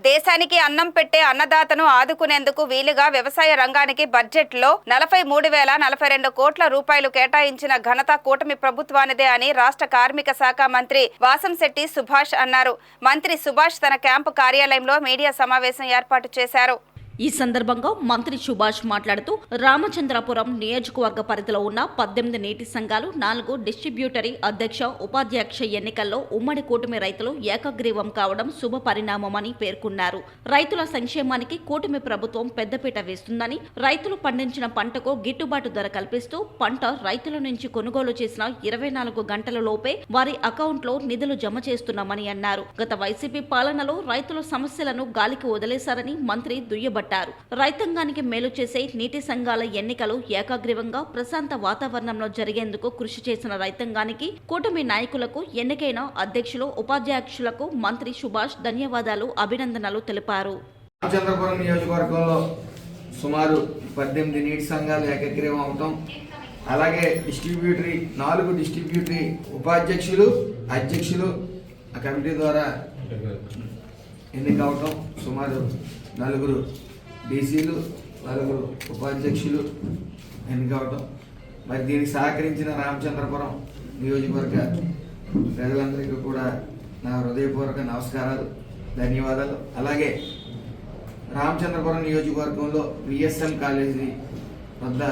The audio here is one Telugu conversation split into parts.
దేశానికి అన్నం పెట్టే అన్నదాతను ఆదుకునేందుకు వీలుగా వ్యవసాయ రంగానికి బడ్జెట్లో 43,042 కోట్ల రూపాయలు కేటాయించిన ఘనత కూటమి ప్రభుత్వానిదే అని రాష్ట్ర కార్మిక శాఖ మంత్రి వాసంశెట్టి సుభాష్ అన్నారు. మంత్రి సుభాష్ తన క్యాంపు కార్యాలయంలో మీడియా సమావేశం ఏర్పాటు చేశారు. ఈ సందర్భంగా మంత్రి సుభాష్ మాట్లాడుతూ రామచంద్రపురం నియోజకవర్గ పరిధిలో ఉన్న 18 నీటి సంఘాలు 4 డిస్ట్రిబ్యూటరీ అధ్యక్ష ఉపాధ్యక్ష ఎన్నికల్లో ఉమ్మడి కూటమి రైతులు ఏకగ్రీవం కావడం శుభ పరిణామమని పేర్కొన్నారు. రైతుల సంక్షేమానికి కూటమి ప్రభుత్వం పెద్దపీట వేస్తుందని, రైతులు పండించిన పంటకు గిట్టుబాటు ధర కల్పిస్తూ పంట రైతుల నుంచి కొనుగోలు చేసిన 24 గంటల లోపే వారి అకౌంట్లో నిధులు జమ చేస్తున్నామని అన్నారు. గత వైసీపీ పాలనలో రైతుల సమస్యలను గాలికి వదిలేశారని మంత్రి దుయ్యబట్టారు. రైతాంగానికి మేలు చేసే నీటి సంఘాల ఎన్నికలు ఏకాగ్రీవంగా ప్రశాంత వాతావరణంలో జరిగేందుకు కృషి చేసిన రైతాంగానికి, కూటమి నాయకులకు, ఎన్నికైన అధ్యక్షులు, ఉపాధ్యక్షులకు మంత్రి సుభాష్ ధన్యవాదాలు, అభినందనలు తెలిపారు. రామచంద్రపురం నియోజకవర్గంలో సుమారు 18 నీటి సంఘాలు ఏకగ్రీవం అవటం, అలాగే 4 డిస్ట్రిబ్యూటరీ ఉపాధ్యక్షులు, అధ్యక్షులు ఆ కమిటీ ద్వారా ఎన్నికవటం, సుమారు 4 డీసీలు, 4 ఉపాధ్యక్షులు ఎన్నికవటం. మరి దీనికి సహకరించిన రామచంద్రపురం నియోజకవర్గ ప్రజలందరికీ కూడా నా హృదయపూర్వక నమస్కారాలు, ధన్యవాదాలు. అలాగే రామచంద్రపురం నియోజకవర్గంలో విఎస్ఎం కాలేజీ వద్ద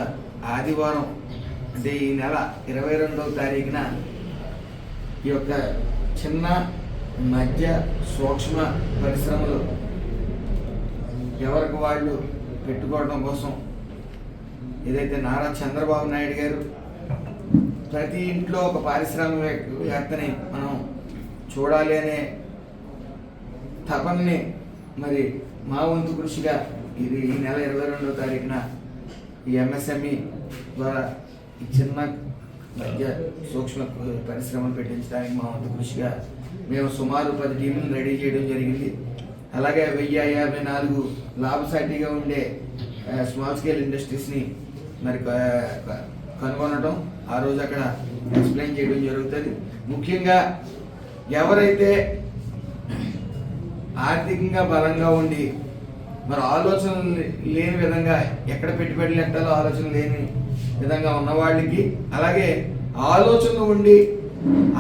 ఆదివారం అంటే ఈ నెల 22వ తారీఖున ఈ యొక్క చిన్న మధ్య సూక్ష్మ పరిశ్రమలు ఎవరికి వాళ్ళు పెట్టుకోవడం కోసం ఏదైతే నారా చంద్రబాబు నాయుడు గారు ప్రతి ఇంట్లో ఒక పారిశ్రామికవేత్తని మనం చూడాలి అనే తపనని మరి మా వంతు కృషిగా ఇది ఈ నెల 22వ తారీఖున ఈ ఎంఎస్ఎంఈ ద్వారా ఈ చిన్న మధ్య సూక్ష్మ పరిశ్రమలు పెట్టించడానికి మా వంతు కృషిగా మేము సుమారు 10 టీములను రెడీ చేయడం జరిగింది. అలాగే 1054 లాభసాటిగా ఉండే స్మాల్ స్కేల్ ఇండస్ట్రీస్ని మరి కనుగొనడం, ఆ రోజు అక్కడ ఎక్స్ప్లెయిన్ చేయడం జరుగుతుంది. ముఖ్యంగా ఎవరైతే ఆర్థికంగా బలంగా ఉండి మరి ఆలోచనలు లేని విధంగా ఎక్కడ పెట్టుబడులు పెట్టాలో ఆలోచన లేని విధంగా ఉన్న వాళ్ళకి, అలాగే ఆలోచనలు ఉండి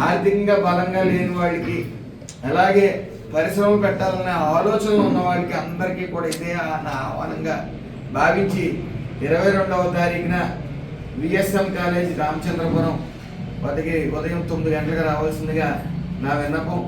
ఆర్థికంగా బలంగా లేని వాళ్ళకి, అలాగే పరిశ్రమలు పెట్టాలనే ఆలోచనలు ఉన్న వాళ్ళకి అందరికీ కూడా ఇదే ఆహ్వానంగా భావించి 22వ తారీఖున విఎస్ఎం కాలేజ్ రామచంద్రపురం వద్దకి ఉదయం 9 గంటలకు రావాల్సిందిగా నా విన్నపం.